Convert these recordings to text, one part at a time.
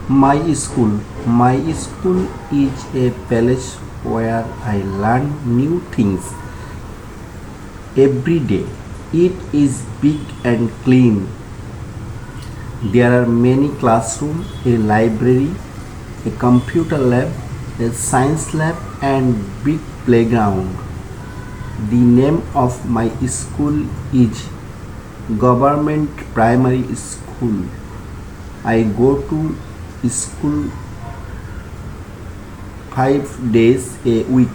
My school. My school is a place where I learn new things every day. It is big and clean. There are many classrooms, a library, a computer lab, a science lab, and big playground. The name of my school is Government Primary School. I go to school 5 days a week.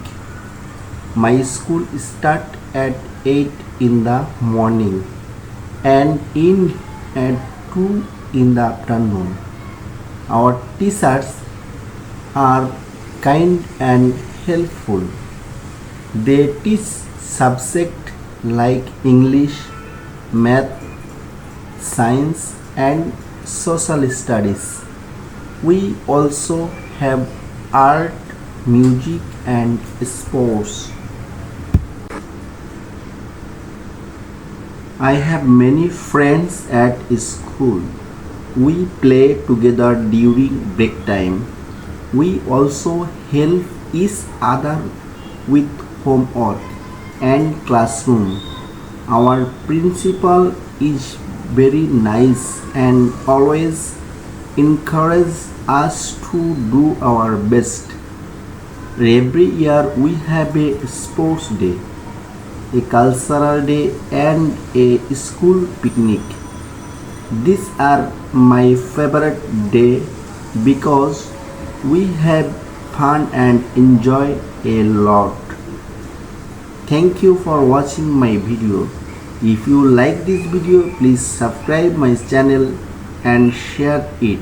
My school start at 8 in the morning and in at 2 in the afternoon. Our teachers are kind and helpful. They teach subjects like English, math, science, and social studies. We also have art, music, and sports. I have many friends at school. We play together during break time. We also help each other with homework and classroom. Our principal is very nice and always encourages us to do our best. Every year we have a sports day, a cultural day, and a school picnic. These are my favorite day because we have fun and enjoy a lot. Thank you for watching my video. If you like this video, please subscribe my channel and share it.